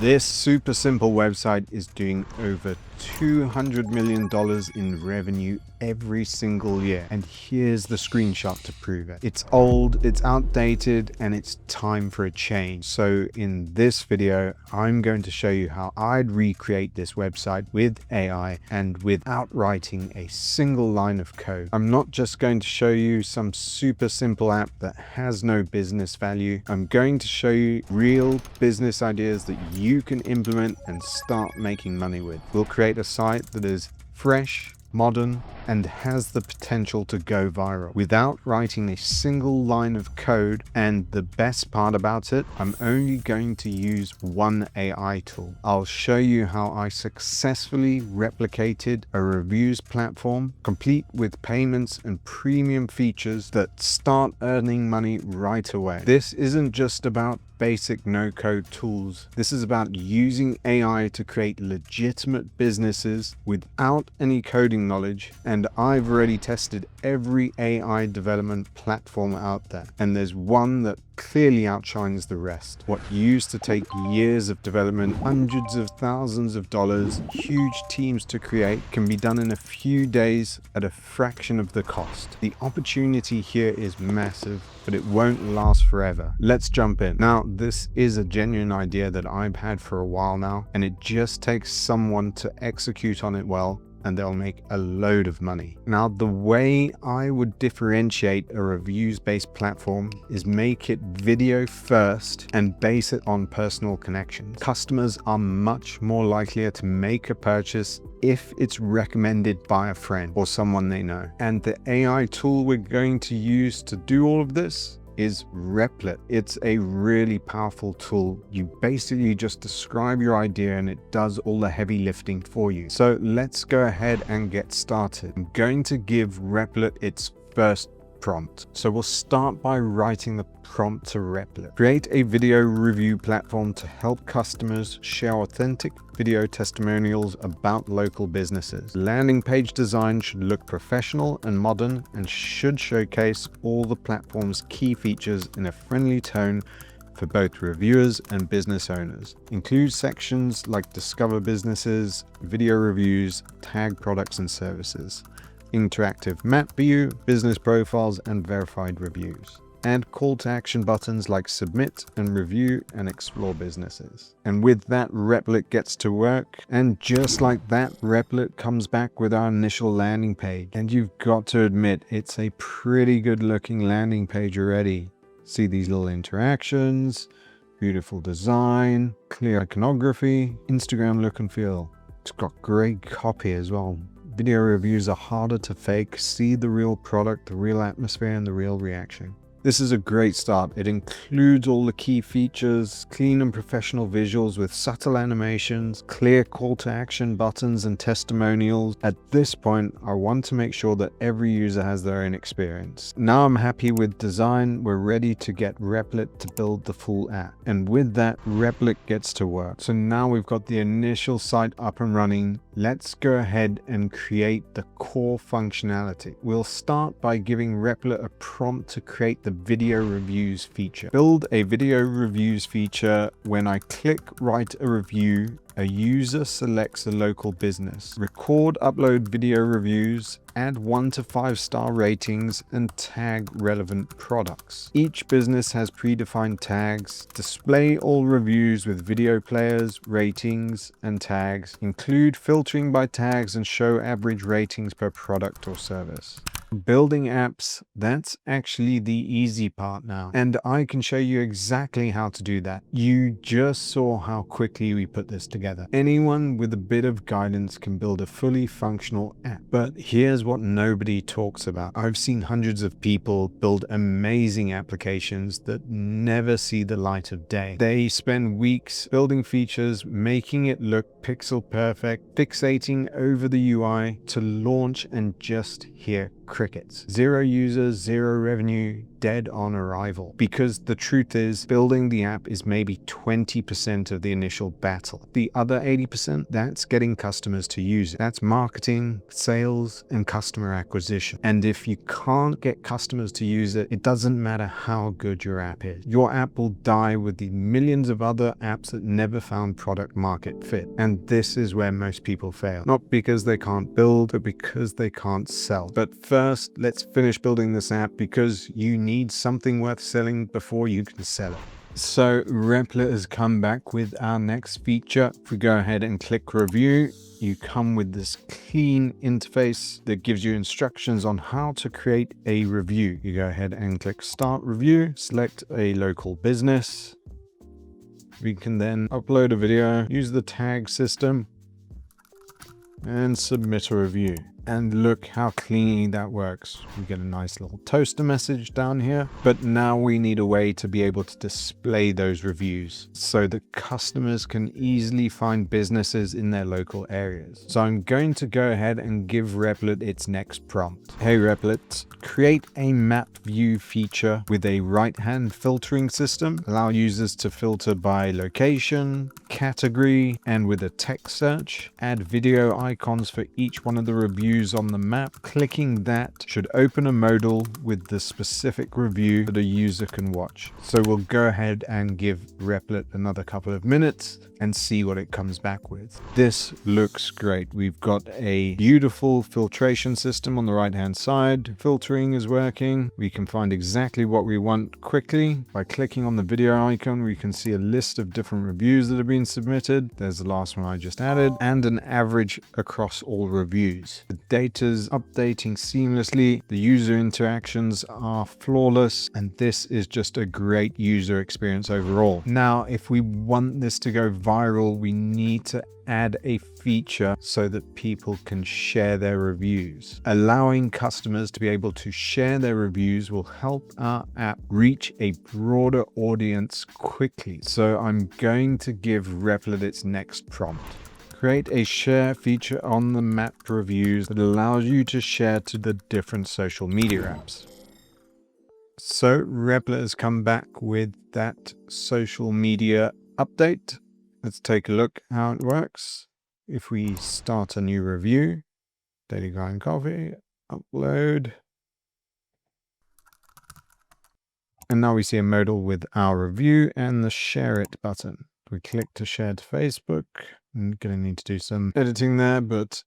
This super simple website is doing over $200 million in revenue every single year. And here's the screenshot to prove it. It's old, it's outdated, and it's time for a change. So in this video, I'm going to show you how I'd recreate this website with AI and without writing a single line of code. I'm not just going to show you some super simple app that has no business value. I'm going to show you real business ideas that you can implement and start making money with. We'll create a site that is fresh, modern, and has the potential to go viral without writing a single line of code. And the best part about it, I'm only going to use one AI tool. I'll show you how I successfully replicated a reviews platform complete with payments and premium features that start earning money right away. This isn't just about basic no-code tools. This is about using AI to create legitimate businesses without any coding knowledge. And I've already tested every AI development platform out there, and there's one that clearly outshines the rest. What used to take years of development, hundreds of thousands of dollars, huge teams to create, can be done in a few days at a fraction of the cost. The opportunity here is massive, but it won't last forever. Let's jump in. Now, this is a genuine idea that I've had for a while now, and it just takes someone to execute on it well, and they'll make a load of money. Now, the way I would differentiate a reviews-based platform is make it video first and base it on personal connections. Customers are much more likely to make a purchase if it's recommended by a friend or someone they know. And the AI tool we're going to use to do all of this is Replit. It's a really powerful tool. You basically just describe your idea and it does all the heavy lifting for you. So let's go ahead and get started. I'm going to give Replit its first prompt. So we'll start by writing the prompt to Replit. Create a video review platform to help customers share authentic video testimonials about local businesses. Landing page design should look professional and modern and should showcase all the platform's key features in a friendly tone for both reviewers and business owners. Include sections like discover businesses, video reviews, tag products and services, interactive map view, business profiles, and verified reviews. Add call to action buttons like submit and review and explore businesses. And with that, Replit gets to work. And just like that, Replit comes back with our initial landing page. And you've got to admit, it's a pretty good looking landing page already. See these little interactions, beautiful design, clear iconography, Instagram look and feel. It's got great copy as well. Video reviews are harder to fake. See the real product, the real atmosphere, and the real reaction. This is a great start. It includes all the key features, clean and professional visuals with subtle animations, clear call to action buttons and testimonials. At this point, I want to make sure that every user has their own experience. Now I'm happy with design. We're ready to get Replit to build the full app. And with that, Replit gets to work. So now we've got the initial site up and running. Let's go ahead and create the core functionality. We'll start by giving Replit a prompt to create the video reviews feature. Build a video reviews feature. When I click write a review, a user selects a local business. Record, upload video reviews, add 1 to 5 star ratings, and tag relevant products. Each business has predefined tags. Display all reviews with video players, ratings, and tags. Include filtering by tags and show average ratings per product or service. Building apps, that's actually the easy part now, and I can show you exactly how to do that. You just saw how quickly we put this together. Anyone with a bit of guidance can build a fully functional app. But here's what nobody talks about. I've seen hundreds of people build amazing applications that never see the light of day. They spend weeks building features, making it look pixel perfect, fixating over the UI to launch and just hear crickets. 0 users, 0 revenue, dead on arrival. Because the truth is, building the app is maybe 20% of the initial battle. The other 80%, that's getting customers to use it. That's marketing, sales, and customer acquisition. And if you can't get customers to use it, it doesn't matter how good your app is. Your app will die with the millions of other apps that never found product market fit. And this is where most people fail. Not because they can't build, but because they can't sell. But first, let's finish building this app because you need something worth selling before you can sell it. So Replit has come back with our next feature. If we go ahead and click review, you come with this clean interface that gives you instructions on how to create a review. You go ahead and click start review, select a local business. We can then upload a video, use the tag system, and submit a review. And look how cleanly that works. We get a nice little toaster message down here, but now we need a way to be able to display those reviews so that customers can easily find businesses in their local areas. So I'm going to go ahead and give Replit its next prompt. Hey Replit, create a map view feature with a right-hand filtering system. Allow users to filter by location, category, and with a text search. Add video icons for each one of the reviews on the map. Clicking that should open a modal with the specific review that a user can watch. So we'll go ahead and give Replit another couple of minutes and see what it comes back with. This looks great. We've got a beautiful filtration system on the right hand side. Filtering is working. We can find exactly what we want quickly. By clicking on the video icon, we can see a list of different reviews that have been submitted. There's the last one I just added, and an average across all reviews. The data's updating seamlessly. The user interactions are flawless, and this is just a great user experience overall. Now, if we want this to go viral, we need to add a feature so that people can share their reviews. Allowing customers to be able to share their reviews will help our app reach a broader audience quickly. So I'm going to give Replit its next prompt. Create a share feature on the map reviews that allows you to share to the different social media apps. So Replit has come back with that social media update. Let's take a look how it works. If we start a new review, Daily Grind Coffee, upload. And now we see a modal with our review and the share it button. We click to share to Facebook. I'm going to need to do some editing there, but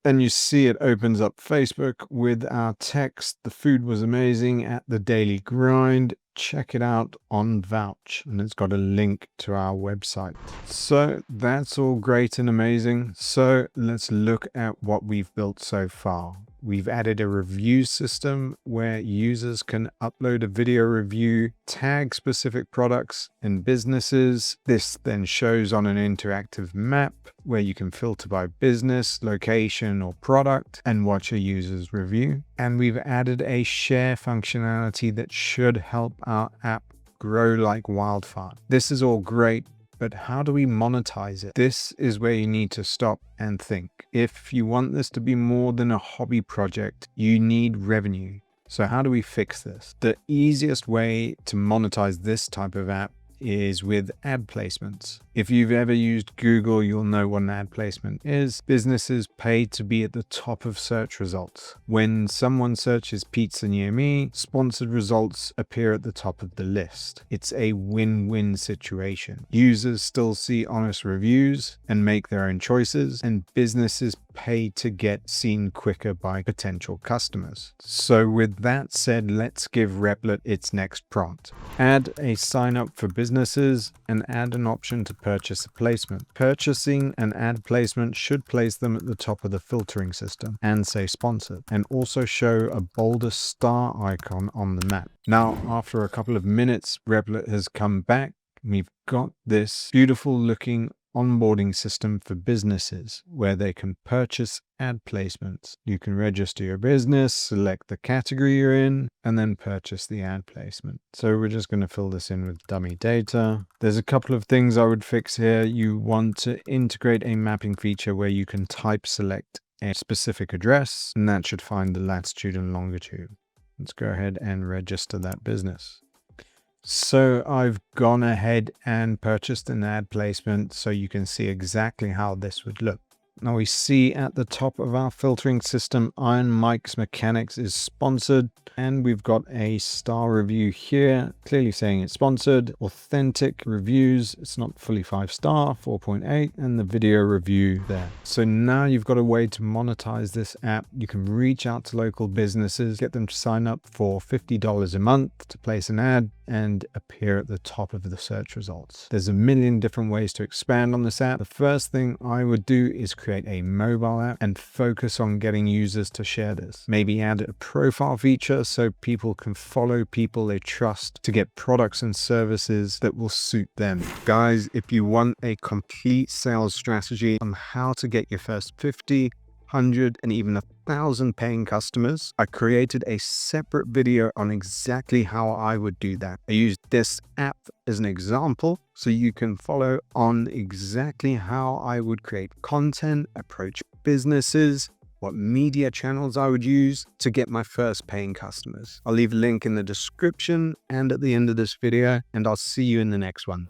then you see it opens up Facebook with our text. The food was amazing at the Daily Grind. Check it out on Vouch, and it's got a link to our website. So that's all great and amazing. So let's look at what we've built so far. We've added a review system where users can upload a video review, tag specific products and businesses. This then shows on an interactive map where you can filter by business, location, or product and watch a user's review. And we've added a share functionality that should help our app grow like wildfire. This is all great, but how do we monetize it? This is where you need to stop and think. If you want this to be more than a hobby project, you need revenue. So how do we fix this? The easiest way to monetize this type of app is with ad placements. If you've ever used Google, you'll know what an ad placement is. Businesses pay to be at the top of search results. When someone searches pizza near me, sponsored results appear at the top of the list. It's a win-win situation. Users still see honest reviews and make their own choices, and businesses pay to get seen quicker by potential customers. So with that said, let's give Replit its next prompt. Add a sign up for businesses and add an option to purchase a placement. Purchasing an ad placement should place them at the top of the filtering system and say sponsored, and also show a bolder star icon on the map. Now, after a couple of minutes, Replit has come back. We've got this beautiful looking onboarding system for businesses where they can purchase ad placements. You can register your business, select the category you're in, and then purchase the ad placement. So we're just going to fill this in with dummy data. There's a couple of things I would fix here. You want to integrate a mapping feature where you can type select a specific address, and that should find the latitude and longitude. Let's go ahead and register that business. So I've gone ahead and purchased an ad placement so you can see exactly how this would look. Now we see at the top of our filtering system, Iron Mike's Mechanics is sponsored, and we've got a star review here, clearly saying it's sponsored. Authentic reviews, it's not fully 5-star, 4.8, and the video review there. So now you've got a way to monetize this app. You can reach out to local businesses, get them to sign up for $50 a month to place an ad and appear at the top of the search results. There's a million different ways to expand on this app. The first thing I would do is create a mobile app and focus on getting users to share this. Maybe add a profile feature so people can follow people they trust to get products and services that will suit them. Guys, if you want a complete sales strategy on how to get your first 50, 100, and even 1,000 paying customers, I created a separate video on exactly how I would do that. I used this app as an example so you can follow on exactly how I would create content, approach businesses, what media channels I would use to get my first paying customers. I'll leave a link in the description and at the end of this video, and I'll see you in the next one.